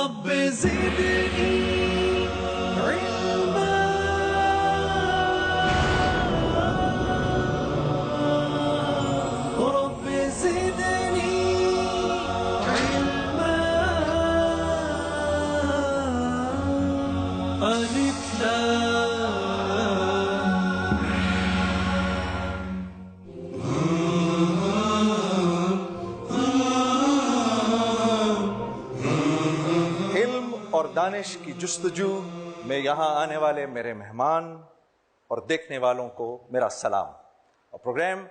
رب زدني علما رب زدني علما ألف لام اور دانش کی جستجو میں یہاں آنے والے میرے مہمان اور دیکھنے والوں کو میرا سلام اور پروگرام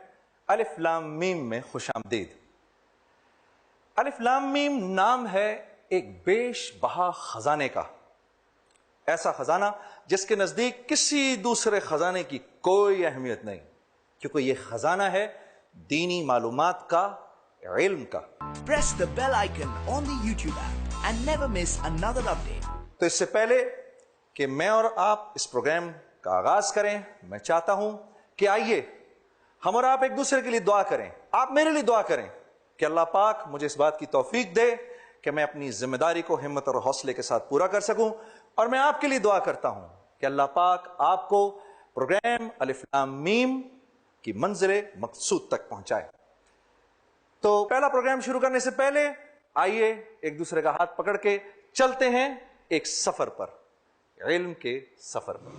الف لام میم میں خوش آمدید۔ الف لام میم نام ہے ایک بیش بہا خزانے کا، ایسا خزانہ جس کے نزدیک کسی دوسرے خزانے کی کوئی اہمیت نہیں، کیونکہ یہ خزانہ ہے دینی معلومات کا، علم کا۔ Press the bell icon on the YouTube app and never miss another update. تو اس سے پہلے کہ میں اور آپ اس پروگرام کا آغاز کریں، میں چاہتا ہوں کہ آئیے ہم اور آپ ایک دوسرے کے لیے دعا کریں، آپ میرے لیے دعا کریں کہ اللہ پاک مجھے اس بات کی توفیق دے کہ میں اپنی ذمہ داری کو ہمت اور حوصلے کے ساتھ پورا کر سکوں، اور میں آپ کے لیے دعا کرتا ہوں کہ اللہ پاک آپ کو پروگرام الف لام میم کی منزل مقصود تک پہنچائے۔ تو پہلا پروگرام شروع کرنے سے پہلے آئیے ایک دوسرے کا ہاتھ پکڑ کے چلتے ہیں ایک سفر پر، علم کے سفر پر۔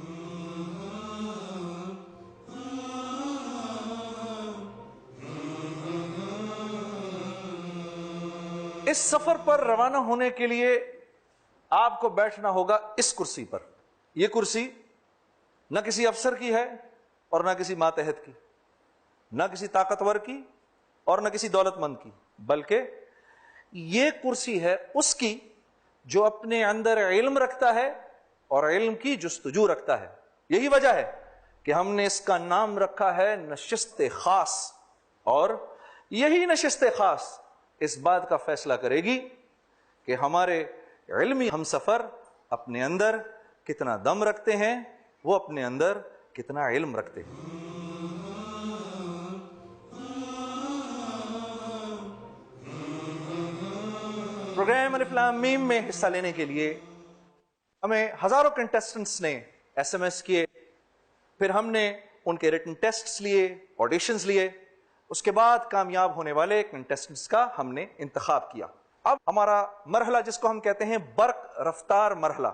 اس سفر پر روانہ ہونے کے لیے آپ کو بیٹھنا ہوگا اس کرسی پر۔ یہ کرسی نہ کسی افسر کی ہے اور نہ کسی ماتحت کی، نہ کسی طاقتور کی اور نہ کسی دولت مند کی، بلکہ یہ کرسی ہے اس کی جو اپنے اندر علم رکھتا ہے اور علم کی جستجو رکھتا ہے۔ یہی وجہ ہے کہ ہم نے اس کا نام رکھا ہے نشست خاص، اور یہی نشست خاص اس بات کا فیصلہ کرے گی کہ ہمارے علمی ہم سفر اپنے اندر کتنا دم رکھتے ہیں، وہ اپنے اندر کتنا علم رکھتے ہیں۔ پروگرام الف لام میم میں حصہ لینے کے لیے ہمیں ہزاروں کنٹیسٹنٹس نے ایس ایم ایس کیے، پھر ہم نے ان کے ریٹن ٹیسٹس لیے، آڈیشنز لیے، اس کے بعد کامیاب ہونے والے کنٹیسٹنٹس کا ہم نے انتخاب کیا۔ اب ہمارا مرحلہ جس کو ہم کہتے ہیں برق رفتار مرحلہ،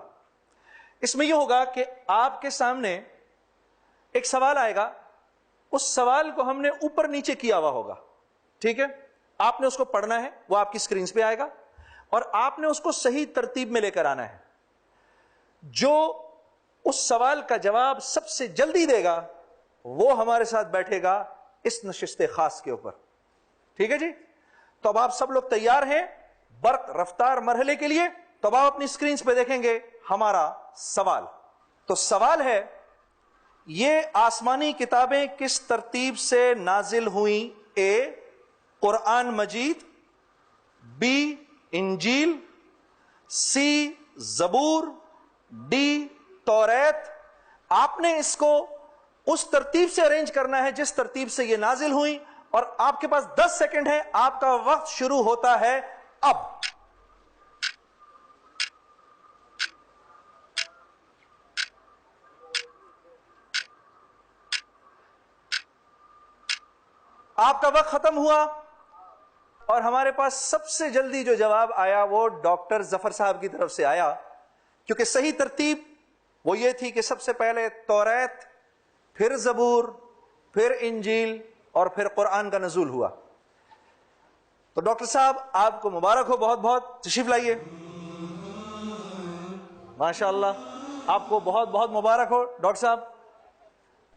اس میں یہ ہوگا کہ آپ کے سامنے ایک سوال آئے گا، اس سوال کو ہم نے اوپر نیچے کیا ہوا ہوگا، ٹھیک ہے؟ آپ نے اس کو پڑھنا ہے، وہ آپ کی اسکرینز پہ آئے گا، اور آپ نے اس کو صحیح ترتیب میں لے کر آنا ہے۔ جو اس سوال کا جواب سب سے جلدی دے گا وہ ہمارے ساتھ بیٹھے گا اس نشست خاص کے اوپر، ٹھیک ہے جی؟ تو اب آپ سب لوگ تیار ہیں برق رفتار مرحلے کے لیے؟ تو اب آپ اپنی اسکرینز پہ دیکھیں گے ہمارا سوال۔ تو سوال ہے، یہ آسمانی کتابیں کس ترتیب سے نازل ہوئیں؟ اے قرآن مجید، بی انجیل، سی زبور، ڈی توریت۔ آپ نے اس کو اس ترتیب سے ارینج کرنا ہے جس ترتیب سے یہ نازل ہوئی، اور آپ کے پاس 10 سیکنڈ ہے، آپ کا وقت شروع ہوتا ہے اب۔ آپ کا وقت ختم ہوا، اور ہمارے پاس سب سے جلدی جو جواب آیا وہ ڈاکٹر ظفر صاحب کی طرف سے آیا، کیونکہ صحیح ترتیب وہ یہ تھی کہ سب سے پہلے توریت، پھر زبور، پھر انجیل، اور پھر قرآن کا نزول ہوا۔ تو ڈاکٹر صاحب آپ کو مبارک ہو، بہت بہت تشریف لائیے۔ ماشاءاللہ، آپ کو بہت بہت مبارک ہو ڈاکٹر صاحب۔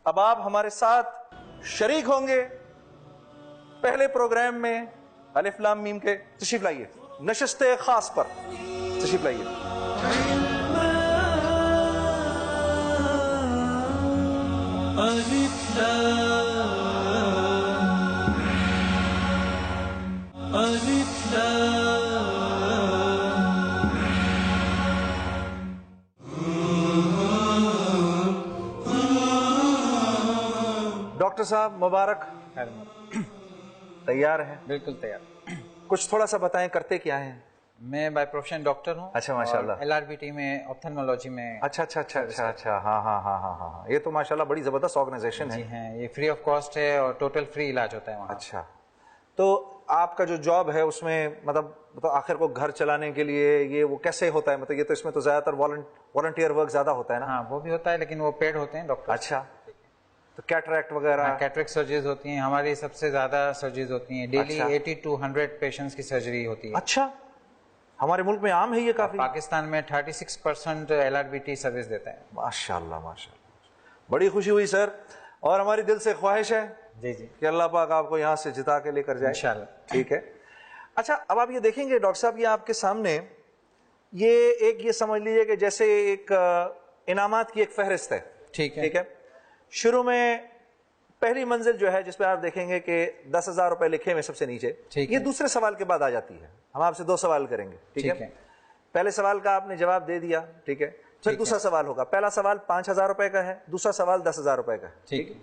اب آپ ہمارے ساتھ شریک ہوں گے پہلے پروگرام میں الف لام میم کے۔ تشریف لائیے، نشست خاص پر تشریف لائیے۔ الف لام الف لام ڈاکٹر صاحب مبارک، تیار ہیں؟ بالکل تیار۔ کچھ تھوڑا سا بتائیں، کرتے کیا ہیں؟ میں بائی پروفیشن ڈاکٹر ہوں. اچھا ماشاءاللہ. LRBT میں آپتھالمولوجی میں. اچھا اچھا اچھا اچھا اچھا ہاں ہاں ہاں ہاں ہاں یہ تو ماشاءاللہ بڑی زبردست آرگنائزیشن ہے. جی ہیں, یہ فری آف کاسٹ ہے اور ٹوٹل فری علاج ہوتا ہے وہاں. اچھا تو آپ کا جو جاب ہے اس میں مطلب آخر کو گھر چلانے کے لیے یہ وہ کیسے ہوتا ہے؟ مطلب یہ تو اس میں تو زیادہ تر والنٹیئر ورک زیادہ ہوتا ہے نا. ہاں وہ بھی ہوتا ہے لیکن وہ پیڈ ہوتے ہیں ڈاکٹر. اچھا تو کیٹریکٹ وغیرہ؟ کیٹریکٹ سرجریز ہوتی ہیں ہماری, سب سے زیادہ سرجریز ہوتی ہیں ڈیلی. 80 to 100 پیشنٹس کی سرجری ہوتی ہے. اچھا ہمارے ملک میں عام ہے یہ کافی؟ پاکستان میں 36% LRBT سروس دیتا ہے. ماشاءاللہ ماشاءاللہ, بڑی خوشی ہوئی سر, اور ہماری دل سے خواہش ہے جی جی کہ اللہ پاک آپ کو یہاں سے جتا کے لے کر جائے انشاءاللہ. ٹھیک ہے. اچھا اب آپ یہ دیکھیں گے ڈاکٹر صاحب, یہ آپ کے سامنے یہ سمجھ لیجئے کہ جیسے ایک انعامات کی ایک فہرست ہے. ٹھیک ہے. ٹھیک ہے, شروع میں پہلی منزل جو ہے جس پہ آپ دیکھیں گے کہ 10,000 روپے لکھے ہوئے سب سے نیچے, یہ دوسرے سوال کے بعد آ جاتی ہے. ہم آپ سے 2 سوال کریں گے. ٹھیک ہے, پہلے سوال کا آپ نے جواب دے دیا, ٹھیک ہے, پھر دوسرا سوال ہوگا. پہلا سوال 5,000 روپے کا ہے, دوسرا سوال 10,000 روپے کا ہے. ٹھیک ہے.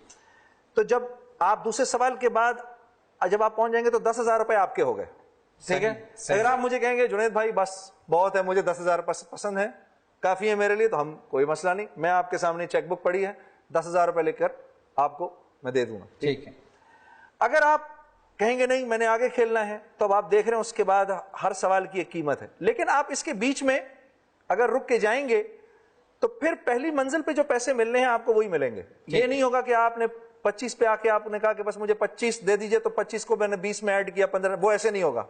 تو جب آپ دوسرے سوال کے بعد جب آپ پہنچ جائیں گے تو 10,000 روپے آپ کے ہو گئے. ٹھیک ہے, اگر آپ مجھے کہیں گے جنید بھائی بس بہت ہے, مجھے 10,000 پسند ہے, کافی ہے میرے لیے, تو ہم کوئی مسئلہ نہیں, میں آپ کے سامنے چیک بک پڑی ہے, 10,000 روپے لے کر آپ کو میں دے دوں گا. ٹھیک ہے. اگر آپ کہیں گے نہیں میں نے آگے کھیلنا ہے, تو اب آپ دیکھ رہے ہیں اس کے بعد ہر سوال کی ایک قیمت ہے, لیکن آپ اس کے بیچ میں اگر رک کے جائیں گے تو پھر پہلی منزل پہ جو پیسے ملنے ہیں آپ کو وہی ملیں گے. یہ نہیں ہوگا کہ آپ نے 25 پہ آ کے آپ نے کہا کہ بس مجھے 25 دے دیجئے, تو 25 کو میں نے 20 میں ایڈ کیا 15, وہ ایسے نہیں ہوگا.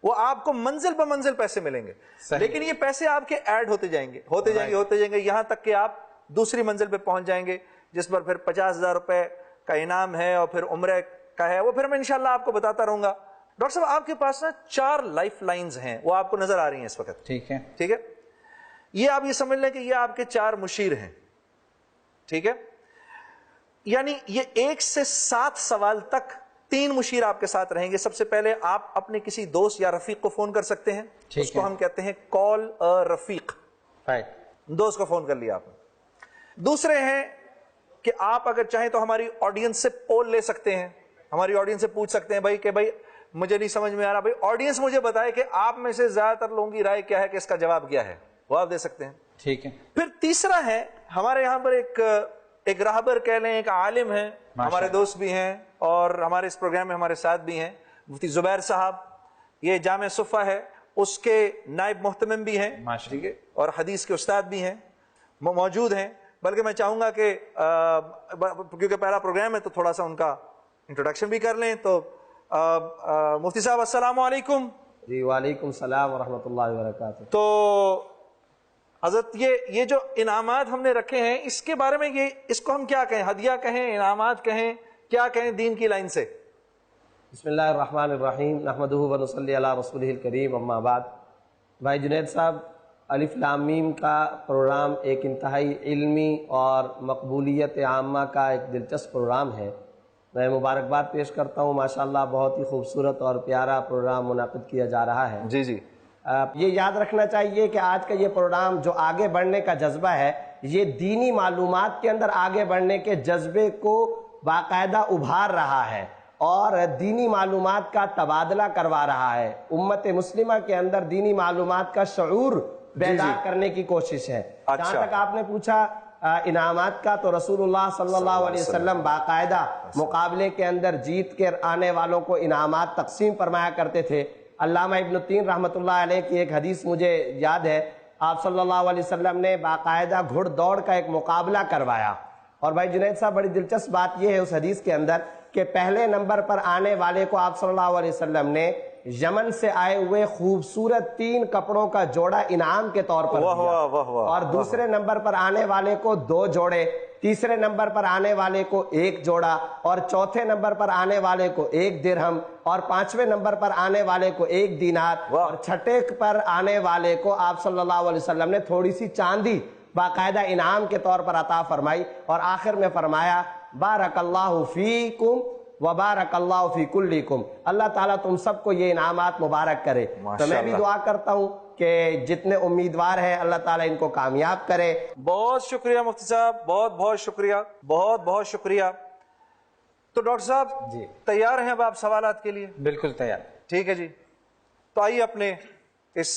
وہ آپ کو منزل پہ منزل پیسے ملیں گے, لیکن یہ پیسے آپ کے ایڈ ہوتے جائیں گے ہوتے جائیں گے یہاں تک کہ آپ دوسری منزل پہ پہنچ جائیں گے جس پر پھر 50,000 روپے کا انعام ہے اور پھر عمرے کا ہے, وہ پھر میں انشاءاللہ آپ کو بتاتا رہوں گا. ڈاکٹر صاحب آپ کے پاس نا 4 لائف لائنز ہیں, وہ آپ کو نظر آ رہی ہیں اس وقت. ٹھیک ہے. ٹھیک ہے, یہ آپ یہ سمجھ لیں کہ یہ آپ کے 4 مشیر ہیں. ٹھیک ہے, یعنی یہ 1 سے 7 سوال تک 3 مشیر آپ کے ساتھ رہیں گے. سب سے پہلے آپ اپنے کسی دوست یا رفیق کو فون کر سکتے ہیں, اس کو ہم کہتے ہیں کال رفیق. دوست کو فون کر لیا آپ نے. دوسرے ہیں کہ آپ اگر چاہیں تو ہماری آڈینس سے پول لے سکتے ہیں, ہماری آڈینس سے پوچھ سکتے ہیں کہ بھائی مجھے نہیں سمجھ میں آ رہا, بھائی آڈینس مجھے بتائے کہ آپ میں سے زیادہ تر لوگوں کی رائے کیا ہے کہ اس کا جواب کیا ہے, وہ آپ دے سکتے ہیں. ٹھیک ہے. پھر تیسرا ہے ہمارے یہاں پر ایک راہبر کہہ لیں, ایک عالم ہیں, ہمارے دوست بھی ہیں اور ہمارے اس پروگرام میں ہمارے ساتھ بھی ہیں, مفتی زبیر صاحب. یہ جامع صفہ ہے, اس کے نائب محتمم بھی ہیں, ٹھیک ہے, اور حدیث کے استاد بھی ہیں, موجود ہیں. بلکہ میں چاہوں گا کہ کیونکہ پہلا پروگرام ہے تو تھوڑا سا ان کا انٹروڈکشن بھی کر لیں. تو مفتی صاحب السلام علیکم. جی وعلیکم السلام ورحمۃ اللہ وبرکاتہ. تو حضرت یہ جو انعامات ہم نے رکھے ہیں اس کے بارے میں اس کو ہم کیا کہیں, ہدیہ کہیں, انعامات کہیں, کیا کہیں دین کی لائن سے؟ بسم اللہ الرحمن الرحیم, نحمدہ ونصلی علی رسولہ الکریم, اما بعد. بھائی جنید صاحب, الف لام میم کا پروگرام ایک انتہائی علمی اور مقبولیت عامہ کا ایک دلچسپ پروگرام ہے. میں مبارکباد پیش کرتا ہوں, ماشاءاللہ بہت ہی خوبصورت اور پیارا پروگرام منعقد کیا جا رہا ہے. جی جی, یہ یاد رکھنا چاہیے کہ آج کا یہ پروگرام جو آگے بڑھنے کا جذبہ ہے, یہ دینی معلومات کے اندر آگے بڑھنے کے جذبے کو باقاعدہ ابھار رہا ہے اور دینی معلومات کا تبادلہ کروا رہا ہے. امت مسلمہ کے اندر دینی معلومات کا شعور بیدار کرنے کی کوشش ہے. جہاں تک آپ نے پوچھا انعامات کا, تو رسول اللہ صلی اللہ علیہ وسلم باقاعدہ مقابلے کے اندر جیت کے آنے والوں کو انعامات تقسیم فرمایا کرتے تھے. علامہ ابن التین رحمۃ اللہ علیہ کی ایک حدیث مجھے یاد ہے, آپ صلی اللہ علیہ وسلم نے باقاعدہ گھڑ دوڑ کا ایک مقابلہ کروایا. اور بھائی جنید صاحب بڑی دلچسپ بات یہ ہے اس حدیث کے اندر کہ پہلے نمبر پر آنے والے کو آپ صلی اللہ علیہ وسلم نے یمن سے آئے ہوئے خوبصورت 3 کپڑوں کا جوڑا انعام کے طور پر دیا, اور دوسرے نمبر پر آنے والے کو 2 جوڑے, تیسرے نمبر پر آنے والے کو 1 جوڑا, اور چوتھے نمبر پر آنے والے کو 1 درہم, اور 5ویں نمبر پر آنے والے کو 1 دینار, اور چھٹے پر آنے والے کو آپ صلی اللہ علیہ وسلم نے تھوڑی سی چاندی باقاعدہ انعام کے طور پر عطا فرمائی. اور آخر میں فرمایا بارک اللہ فیکم وبارک اللہ فی کلکم, اللہ تعالیٰ تم سب کو یہ انعامات مبارک کرے. تو میں بھی دعا کرتا ہوں کہ جتنے امیدوار ہیں اللہ تعالیٰ ان کو کامیاب کرے. بہت شکریہ مفتی صاحب, بہت بہت شکریہ, بہت بہت شکریہ. تو ڈاکٹر صاحب جی تیار ہیں اب آپ سوالات کے لیے؟ بالکل تیار. ٹھیک ہے جی, تو آئیے اپنے اس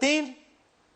3,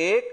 1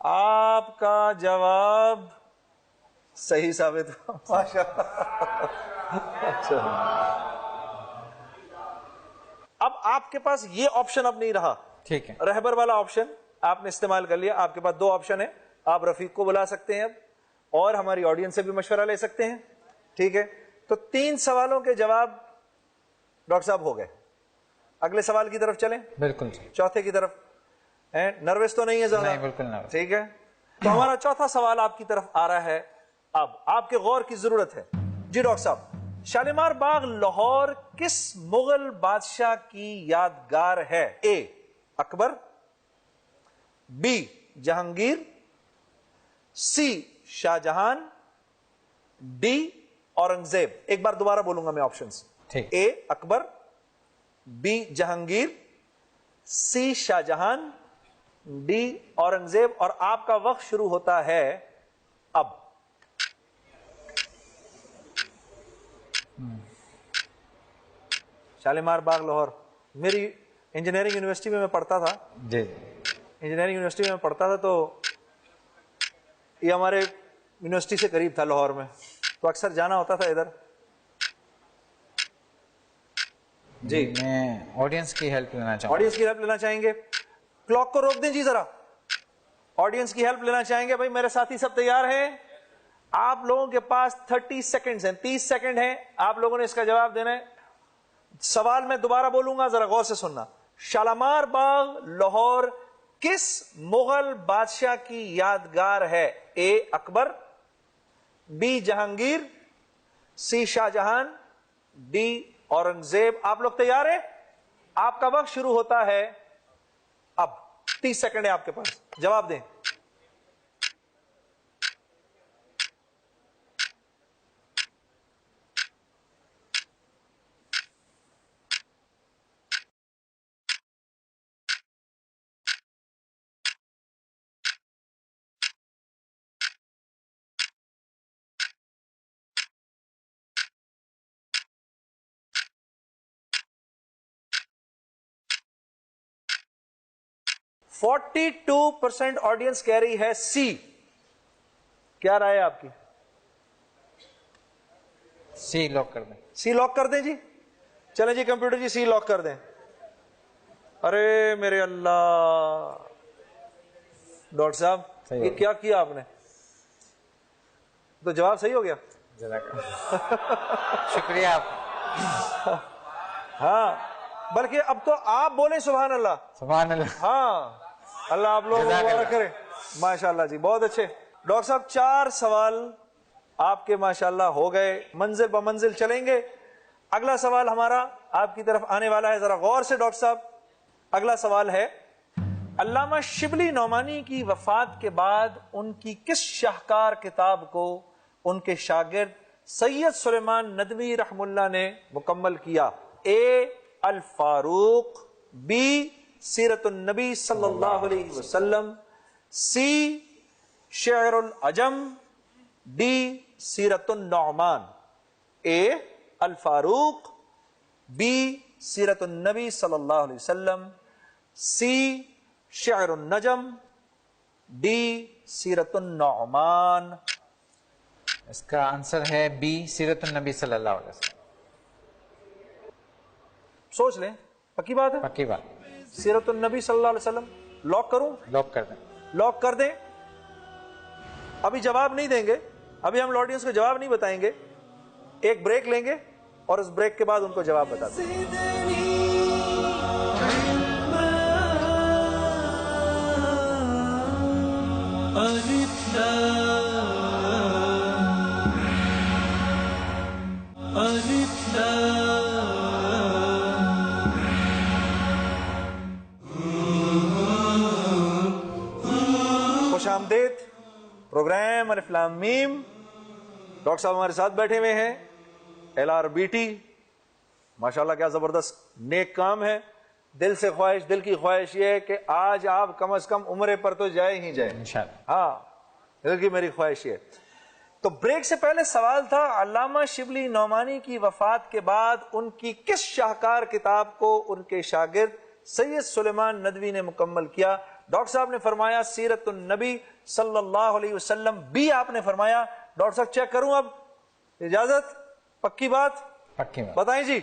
آپ کا جواب صحیح ثابت ہوا ماشاءاللہ. اچھا اب آپ کے پاس یہ آپشن اب نہیں رہا, ٹھیک ہے. رہبر والا آپشن آپ نے استعمال کر لیا. آپ کے پاس دو آپشن ہیں, آپ رفیق کو بلا سکتے ہیں اب, اور ہماری آڈینس سے بھی مشورہ لے سکتے ہیں. ٹھیک ہے, تو 3 سوالوں کے جواب ڈاکٹر صاحب ہو گئے. اگلے سوال کی طرف چلیں, بالکل چوتھے کی طرف. نروس تو نہیں ہے زیادہ؟ نہیں, بالکل نہ. ٹھیک ہے, تو ہمارا چوتھا سوال آپ کی طرف آ رہا ہے. اب آپ کے غور کی ضرورت ہے. جی ڈاکٹر صاحب, شالیمار باغ لاہور کس مغل بادشاہ کی یادگار ہے؟ اے اکبر, be Jahangir, C Shah Jahan, D Aurangzeb. ایک بار دوبارہ بولوں گا میں آپشنز. ٹھیک. اے اکبر, be Jahangir, C Shah Jahan, D Aurangzeb. اور آپ کا وقت شروع ہوتا ہے اب. شالیمار باغ لاہور, میری انجینئرنگ یونیورسٹی میں پڑھتا تھا. جی, انجینئرنگ یونیورسٹی میں پڑھتا تھا, تو یہ ہمارے یونیورسٹی سے قریب تھا لاہور میں, تو اکثر جانا ہوتا تھا ادھر. جی, میں آڈینس کی ہیلپ لینا چاہوں گا. آڈینس کی ہیلپ لینا چاہیں گے؟ کلاک کو روک دیں جی ذرا. آڈینس کی ہیلپ لینا چاہیں گے؟ بھائی میرے ساتھی سب تیار ہیں؟ آپ لوگوں کے پاس 30 سیکنڈز ہیں, 30 سیکنڈ ہیں, آپ لوگوں نے اس کا جواب دینا ہے. سوال میں دوبارہ بولوں گا, ذرا غور سے سننا. شالیمار باغ لاہور کس مغل بادشاہ کی یادگار ہے؟ اے اکبر, be Jahangir, C Shah Jahan, D Aurangzeb. آپ لوگ تیار ہیں؟ آپ کا وقت شروع ہوتا ہے اب. 30 سیکنڈ ہے آپ کے پاس, جواب دیں. %42 آڈینس کہہ رہی ہے سی. کیا رائے ہے آپ کی؟ سی لاک کر دیں. سی لاک کر دیں جی. چلیں جی کمپیوٹر جی, سی لاک کر دیں. ارے میرے اللہ, ڈاکٹر صاحب یہ کیا کیا آپ نے؟ تو جواب صحیح ہو گیا. شکریہ آپ. ہاں, بلکہ اب تو آپ بولیں سبحان اللہ. سبحان اللہ. ہاں, اللہ آپ لوگ مبارک کرے. ماشاءاللہ جی, بہت اچھے. ڈاکٹر صاحب 4 سوال آپ کے ماشاءاللہ ہو گئے, منزل بمنزل چلیں گے. اگلا سوال ہمارا آپ کی طرف آنے والا ہے, ذرا غور سے ڈاکٹر صاحب. اگلا سوال ہے, علامہ شبلی نعمانی کی وفات کے بعد ان کی کس شاہکار کتاب کو ان کے شاگرد سید سلیمان ندوی رحم اللہ نے مکمل کیا؟ اے الفاروق, بی سیرت النبی صلی اللہ علیہ وسلم, سی شعر العجم, ڈی سیرت النعمان. اے الفاروق, بی سیرت النبی صلی اللہ علیہ وسلم, سی شعر النجم, ڈی سیرت النعمان. اس کا آنسر ہے بی سیرت النبی صلی اللہ علیہ وسلم. سوچ لیں, پکی بات ہے. پکی بات. سیرت النبی صلی اللہ علیہ وسلم. لاک کروں؟ لاک کر دیں. لاک کر دیں. ابھی جواب نہیں دیں گے, ابھی ہم آڈینس کو جواب نہیں بتائیں گے. ایک بریک لیں گے اور اس بریک کے بعد ان کو جواب بتا دیں. خوش آمدید. پروگرام الف لام میم. ڈاکٹر صاحب ہمارے ساتھ بیٹھے ہوئے ہیں, LRBT. ماشاءاللہ کیا زبردست نیک کام ہے. دل سے خواہش, دل کی خواہش یہ ہے کہ آج آپ کم از کم عمرے پر تو جائے ہی جائیں انشاءاللہ. ہاں, دل کی میری خواہش یہ. تو بریک سے پہلے سوال تھا, علامہ شبلی نعمانی کی وفات کے بعد ان کی کس شاہکار کتاب کو ان کے شاگرد سید سلیمان ندوی نے مکمل کیا؟ ڈاکٹر صاحب نے فرمایا سیرت النبی صلی اللہ علیہ وسلم، بی آپ نے فرمایا۔ ڈاکٹر صاحب چیک کروں اب؟ اجازت؟ پکی بات؟ پکی بات۔ بتائیں جی۔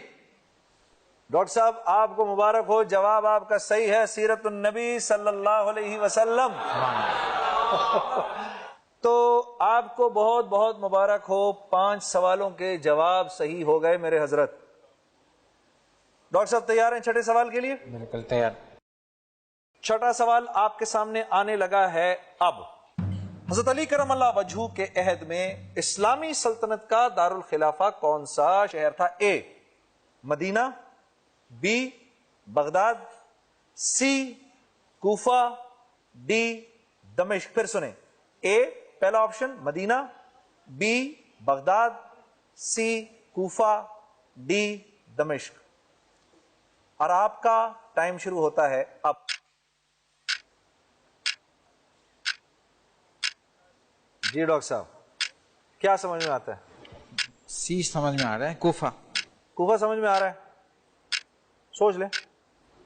ڈاکٹر صاحب آپ کو مبارک ہو، جواب آپ کا صحیح ہے، سیرت النبی صلی اللہ علیہ وسلم۔ تو آپ کو بہت بہت مبارک ہو، 5 سوالوں کے جواب صحیح ہو گئے میرے حضرت۔ ڈاکٹر صاحب تیار ہیں چھٹے سوال کے لیے؟ بالکل تیار۔ چھٹا سوال آپ کے سامنے آنے لگا ہے اب۔ حضرت علی کرم اللہ وجہہ کے عہد میں اسلامی سلطنت کا دارالخلافہ کون سا شہر تھا؟ A Madina, B Baghdad, C Kufa, D Dimashq. پھر سنیں، اے پہلا option Madina, B Baghdad, C Kufa, D Dimashq. اور آپ کا ٹائم شروع ہوتا ہے اب۔ جی ڈاکٹر صاحب کیا سمجھ میں آتا ہے؟ سی سمجھ میں آ رہا ہے، کوفہ۔ کوفہ سمجھ میں آ رہا ہے؟ سوچ لیں۔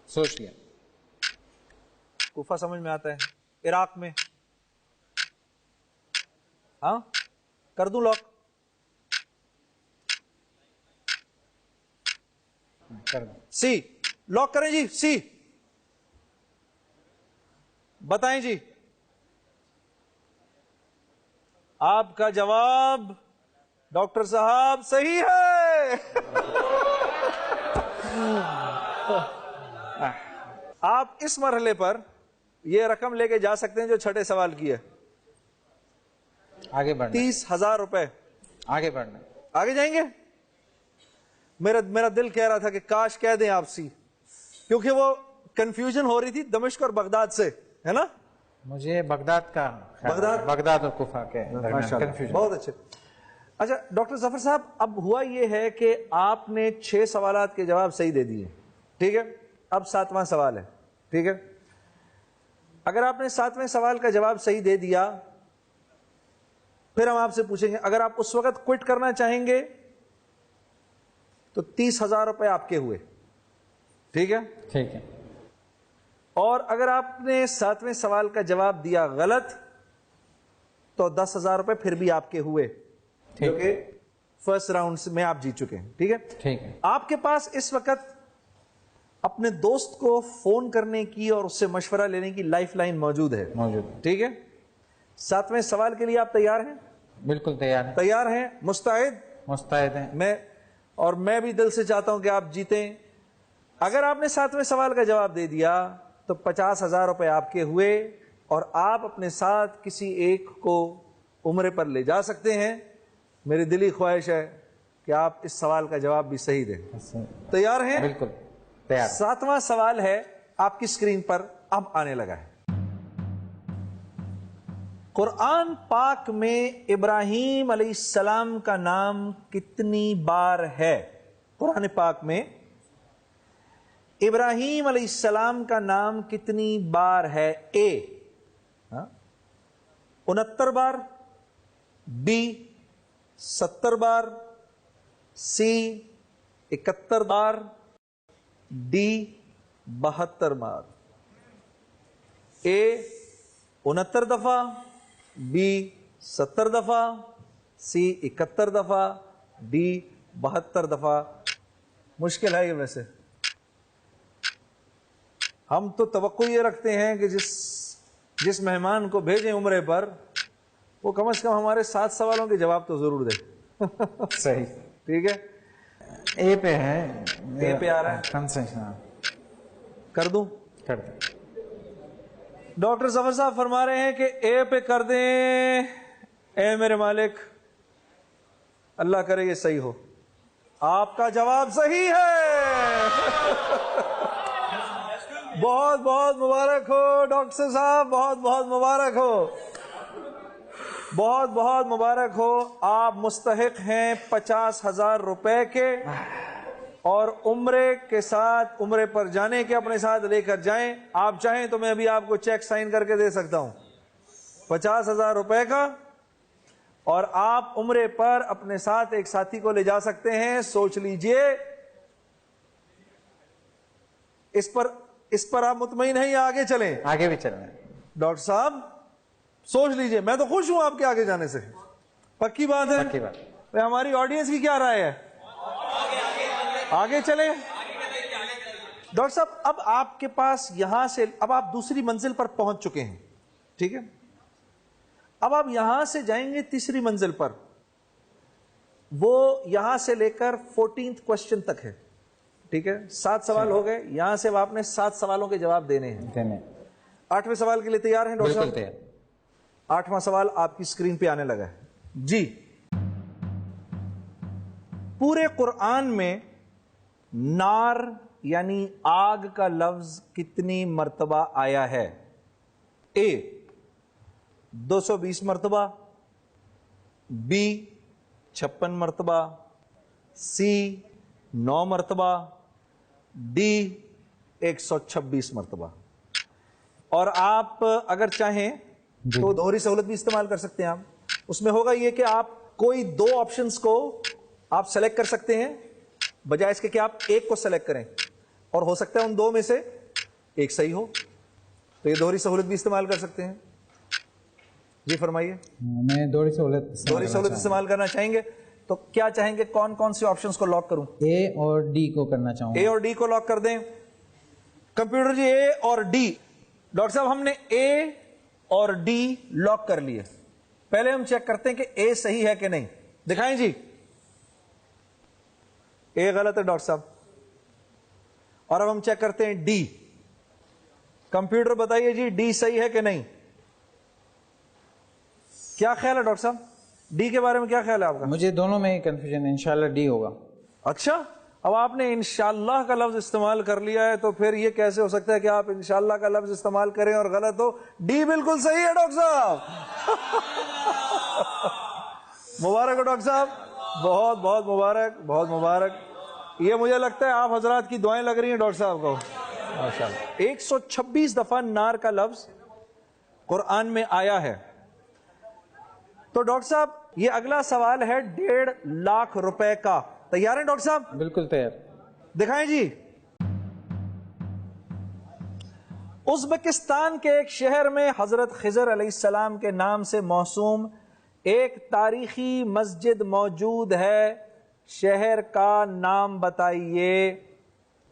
سوچ لیا۔ کوفہ سمجھ میں آتا ہے، عراق میں؟ ہاں کر دوں لاک؟ کر دو۔ سی لاک کریں جی، سی بتائیں جی۔ آپ کا جواب ڈاکٹر صاحب صحیح ہے۔ آپ اس مرحلے پر یہ رقم لے کے جا سکتے ہیں جو چھٹے سوال کی ہے، آگے بڑھنا۔ 30,000 روپے۔ آگے بڑھنا۔ آگے جائیں گے؟ میرا دل کہہ رہا تھا کہ کاش کہہ دیں آپ سی، کیونکہ وہ کنفیوژن ہو رہی تھی دمشق اور بغداد سے، ہے نا؟ مجھے بغداد کا بغداد اور کوفہ کے کنفیوژن۔ بہت اچھے۔ اچھا ڈاکٹر ظفر صاحب، اب ہوا یہ ہے کہ آپ نے 6 سوالات کے جواب صحیح دے دیے، ٹھیک ہے؟ اب 7واں سوال ہے، ٹھیک ہے؟ اگر آپ نے 7ویں سوال کا جواب صحیح دے دیا، پھر ہم آپ سے پوچھیں گے اگر آپ اس وقت کوئٹ کرنا چاہیں گے تو 30,000 روپے آپ کے ہوئے، ٹھیک ہے؟ ٹھیک ہے۔ اور اگر آپ نے 7ویں سوال کا جواب دیا غلط تو 10,000 روپے پھر بھی آپ کے ہوئے، جو کہ فرسٹ راؤنڈ میں آپ جیت چکے ہیں، ٹھیک ہے؟ ٹھیک ہے۔ آپ کے پاس اس وقت اپنے دوست کو فون کرنے کی اور اس سے مشورہ لینے کی لائف لائن موجود ہے، ٹھیک ہے؟ 7ویں سوال کے لیے آپ تیار ہیں؟ بالکل تیار ہیں۔ تیار ہیں؟ مستعد؟ مستعد ہیں۔ میں بھی دل سے چاہتا ہوں کہ آپ جیتیں۔ اگر آپ نے 7ویں سوال کا جواب دے دیا تو 50,000 روپے آپ کے ہوئے، اور آپ اپنے ساتھ کسی ایک کو عمرے پر لے جا سکتے ہیں۔ میری دلی خواہش ہے کہ آپ اس سوال کا جواب بھی صحیح دیں۔ تیار ہیں؟ بالکل تیار۔ 7واں سوال ہے آپ کی اسکرین پر اب آنے لگا ہے۔ قرآن پاک میں ابراہیم علیہ السلام کا نام کتنی بار ہے؟ قرآن پاک میں ابراہیم علیہ السلام کا نام کتنی بار ہے؟ اے 69 بار، be 70 bar, C 71 bar, D 72 بار۔ اے 69 دفعہ، بی 70 دفعہ، سی 71 دفعہ، ڈی 72 دفعہ۔ مشکل ہے یہ ویسے، ہم تو توقع یہ رکھتے ہیں کہ جس مہمان کو بھیجیں عمرے پر وہ کم از کم ہمارے 7 سوالوں کے جواب تو ضرور دے۔ صحیح، ٹھیک ہے؟ اے پہ ہے، اے پہ آ رہا ہے، کنسیشن کر دوں؟ کر دیں۔ ڈاکٹر ظفر صاحب فرما رہے ہیں کہ اے پہ کر دیں۔ اے میرے مالک، اللہ کرے یہ صحیح ہو۔ آپ کا جواب صحیح ہے۔ بہت بہت مبارک ہو ڈاکٹر صاحب، بہت بہت مبارک ہو، بہت بہت مبارک ہو۔ آپ مستحق ہیں 50,000 روپے کے، اور عمرے کے ساتھ، عمرے پر جانے کے اپنے ساتھ لے کر جائیں۔ آپ چاہیں تو میں ابھی آپ کو چیک سائن کر کے دے سکتا ہوں 50,000 روپے کا، اور آپ عمرے پر اپنے ساتھ ایک ساتھی کو لے جا سکتے ہیں۔ سوچ لیجئے، اس پر اس پر آپ مطمئن ہیں یا آگے چلیں؟ آگے بھی چلنا ہے. ڈاکٹر صاحب سوچ لیجئے, میں تو خوش ہوں آپ کے آگے جانے سے. پکی بات ہے؟ پکی بات. بھئی ہماری آڈینس کی کیا رائے ہے؟ آگے چلیں. ڈاکٹر صاحب اب آپ کے پاس یہاں سے, اب آپ دوسری منزل پر پہنچ چکے ہیں, ٹھیک ہے؟ اب آپ یہاں سے جائیں گے تیسری منزل پر, وہ یہاں سے لے کر 14th کوسچن تک ہے, ٹھیک ہے؟ 7 سوال ہو گئے, یہاں سے آپ نے 7 سوالوں کے جواب دینے ہیں. 8ویں سوال کے لیے تیار ہیں ڈاکٹر صاحب؟ بالکل تیار. 8واں سوال آپ کی اسکرین پہ آنے لگا ہے جی. پورے قرآن میں نار یعنی آگ کا لفظ کتنی مرتبہ آیا ہے؟ اے 220 مرتبہ, بی 56 مرتبہ, سی 9 مرتبہ, ڈی 126 مرتبہ. اور آپ اگر چاہیں تو دوہری سہولت بھی استعمال کر سکتے ہیں. آپ اس میں ہوگا یہ کہ آپ کوئی 2 آپشنز کو آپ سلیکٹ کر سکتے ہیں بجائے اس کے کہ آپ ایک کو سلیکٹ کریں, اور ہو سکتا ہے ان 2 میں سے ایک صحیح ہو, تو یہ دوہری سہولت بھی استعمال کر سکتے ہیں. جی فرمائیے. میں دوہری سہولت استعمال کرنا چاہیں گے تو کیا چاہیں گے, کون کون سی آپشنز کو لاک کروں؟ اے اور ڈی کو کرنا چاہوں گا. اے اور ڈی کو لاک کر دیں. کمپیوٹر جی اے اور ڈی. ڈاکٹر صاحب ہم نے اے اور ڈی لاک کر لیے. پہلے ہم چیک کرتے ہیں کہ اے صحیح ہے کہ نہیں. دکھائیں جی. اے غلط ہے ڈاکٹر صاحب. اور اب ہم چیک کرتے ہیں ڈی. کمپیوٹر بتائیے جی ڈی صحیح ہے کہ نہیں. کیا خیال ہے ڈاکٹر صاحب, ڈی کے بارے میں کیا خیال ہے آپ کا؟ مجھے دونوں میں ہی کنفیوژن ہے, انشاءاللہ ڈی ہوگا. اچھا, اب آپ نے انشاءاللہ کا لفظ استعمال کر لیا ہے, تو پھر یہ کیسے ہو سکتا ہے کہ آپ انشاءاللہ کا لفظ استعمال کریں اور غلط ہو؟ ڈی بالکل صحیح ہے ڈاکٹر صاحب. مبارک ہو ڈاکٹر صاحب, بہت بہت مبارک, بہت مبارک. یہ مجھے لگتا ہے آپ حضرات کی دعائیں لگ رہی ہیں ڈاکٹر صاحب کو. ماشاءاللہ 126 دفعہ نار کا لفظ قرآن میں آیا ہے. تو ڈاکٹر صاحب یہ اگلا سوال ہے 1.5 لاکھ روپے کا. تیار ہیں ڈاکٹر صاحب؟ بالکل تیار. دکھائیں جی. ازبکستان کے ایک شہر میں حضرت خضر علیہ السلام کے نام سے موسوم ایک تاریخی مسجد موجود ہے. شہر کا نام بتائیے.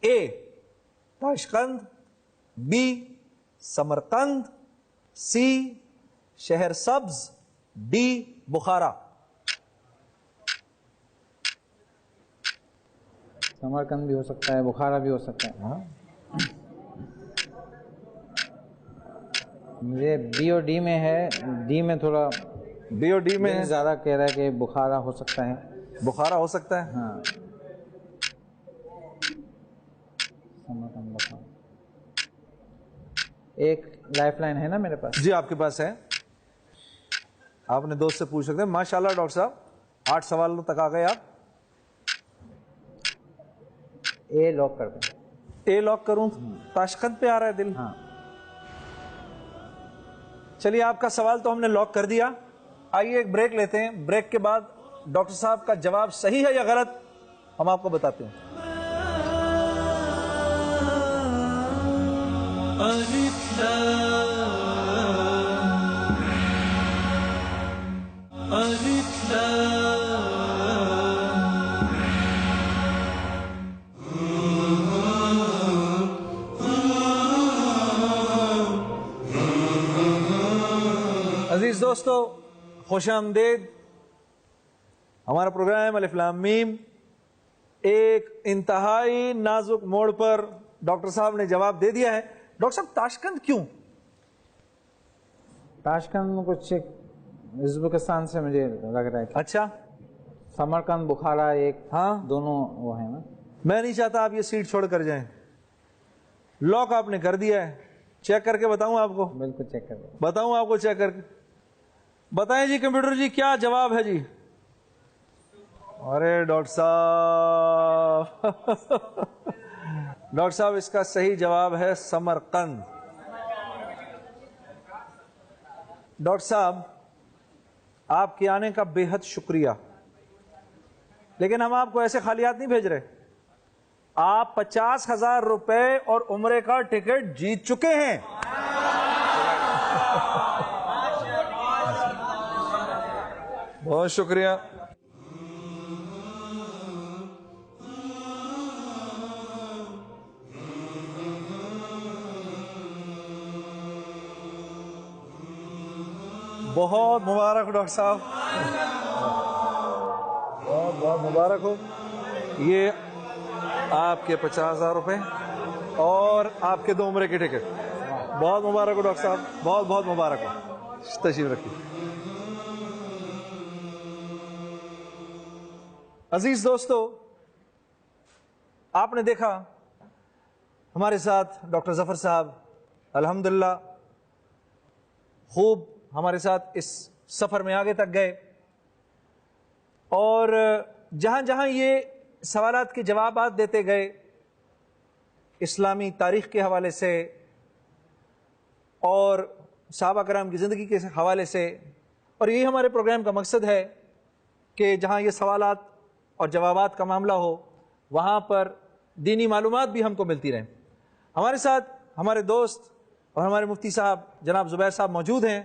اے تاشقند, بی سمرقند, سی شہر سبز, ڈی بخارا. سمرقند بھی ہو سکتا ہے, بخارا بھی ہو سکتا ہے. مجھے بی اور ڈی میں ہے. ڈی میں تھوڑا, بی اور ڈی میں زیادہ کہہ رہا ہے کہ بخارا ہو سکتا ہے. بخارا ہو سکتا ہے. ہاں, سمرقند بخارا. ایک لائف لائن ہے نا میرے پاس؟ جی آپ کے پاس ہے, آپ نے دوست سے پوچھ سکتے ہیں. ماشاءاللہ ڈاکٹر صاحب 8 سوالوں تک آ گئے آپ. اے لاک کر دیں. اے لاک کروں؟ تاشقند پہ آ رہا ہے دل. ہاں. چلیے آپ کا سوال تو ہم نے لاک کر دیا. آئیے ایک بریک لیتے ہیں, بریک کے بعد ڈاکٹر صاحب کا جواب صحیح ہے یا غلط ہم آپ کو بتاتے ہیں. الف لام عزیز دوستو خوش آمدید. ہمارا پروگرام الف لام میم ایک انتہائی نازک موڑ پر ڈاکٹر صاحب نے جواب دے دیا ہے. ڈاکٹر صاحب تاشقند کیوں؟ تاشقند کچھ ازبکستان سے مجھے لگ رہا ہے. اچھا, سمرقند بخارا ایک, ہاں دونوں وہ ہیں نا. میں نہیں چاہتا آپ یہ سیٹ چھوڑ کر جائیں. لاک آپ نے کر دیا ہے. چیک کر کے بتاؤں آپ کو؟ بالکل چیک کر دیں. بتاؤں آپ کو چیک کر کے. بتائیں جی کمپیوٹر جی کیا جواب ہے جی؟ ارے ڈاکٹر صاحب ڈاکٹر صاحب اس کا صحیح جواب ہے سمرقند. ڈاکٹر صاحب آپ کے آنے کا بے حد شکریہ, لیکن ہم آپ کو ایسے خالیات نہیں بھیج رہے. آپ 50,000 روپے اور عمرے کا ٹکٹ جیت چکے ہیں. بہت شکریہ. بہت مبارک ہو ڈاکٹر صاحب, بہت بہت مبارک ہو. یہ آپ کے 50,000 روپے اور آپ کے 2 عمرے کے ٹکٹ. بہت مبارک ہو ڈاکٹر صاحب, بہت بہت مبارک ہو. تشریف رکھیے. عزیز دوستو, آپ نے دیکھا ہمارے ساتھ ڈاکٹر ظفر صاحب الحمدللہ خوب ہمارے ساتھ اس سفر میں آگے تک گئے, اور جہاں جہاں یہ سوالات کے جوابات دیتے گئے اسلامی تاریخ کے حوالے سے اور صحابہ کرام کی زندگی کے حوالے سے, اور یہی ہمارے پروگرام کا مقصد ہے کہ جہاں یہ سوالات اور جوابات کا معاملہ ہو وہاں پر دینی معلومات بھی ہم کو ملتی رہیں. ہمارے ساتھ ہمارے دوست اور ہمارے مفتی صاحب جناب زبیر صاحب موجود ہیں.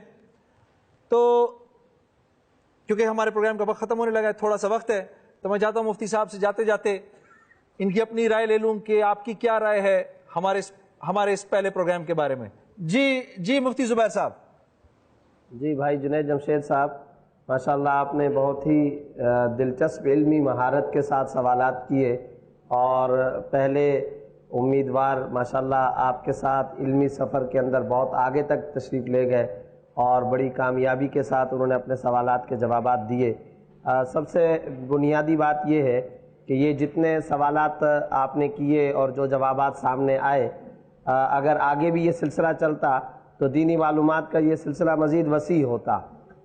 تو کیونکہ ہمارے پروگرام کا وقت ختم ہونے لگا ہے, تھوڑا سا وقت ہے, تو میں چاہتا ہوں مفتی صاحب سے جاتے جاتے ان کی اپنی رائے لے لوں کہ آپ کی کیا رائے ہے ہمارے اس پہلے پروگرام کے بارے میں. جی مفتی زبیر صاحب. جی بھائی جنید جمشید صاحب, ماشاءاللہ آپ نے بہت ہی دلچسپ علمی مہارت کے ساتھ سوالات کیے, اور پہلے امیدوار ماشاءاللہ آپ کے ساتھ علمی سفر کے اندر بہت آگے تک تشریف لے گئے اور بڑی کامیابی کے ساتھ انہوں نے اپنے سوالات کے جوابات دیے. سب سے بنیادی بات یہ ہے کہ یہ جتنے سوالات آپ نے کیے اور جو جوابات سامنے آئے, اگر آگے بھی یہ سلسلہ چلتا تو دینی معلومات کا یہ سلسلہ مزید وسیع ہوتا.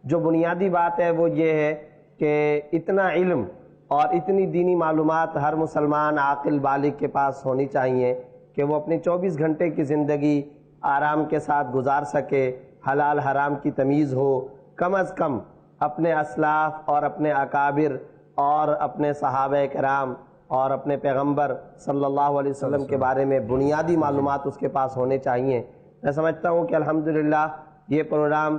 جو بنیادی بات ہے وہ یہ ہے کہ اتنا علم اور اتنی دینی معلومات ہر مسلمان عاقل بالغ کے پاس ہونی چاہیے کہ وہ اپنی 24 گھنٹے کی زندگی آرام کے ساتھ گزار سکے, حلال حرام کی تمیز ہو, کم از کم اپنے اسلاف اور اپنے اکابر اور اپنے صحابہ کرام اور اپنے پیغمبر صلی اللہ علیہ وسلم کے بارے میں بنیادی معلومات اس کے پاس ہونے چاہیے. میں سمجھتا ہوں کہ الحمدللہ یہ پروگرام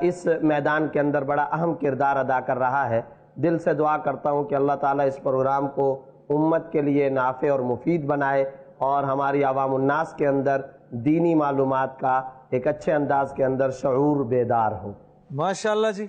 اس میدان کے اندر بڑا اہم کردار ادا کر رہا ہے. دل سے دعا کرتا ہوں کہ اللہ تعالیٰ اس پروگرام کو امت کے لیے نافع اور مفید بنائے اور ہماری عوام الناس کے اندر دینی معلومات کا ایک اچھے انداز کے اندر شعور بیدار ہو. ماشاءاللہ جی.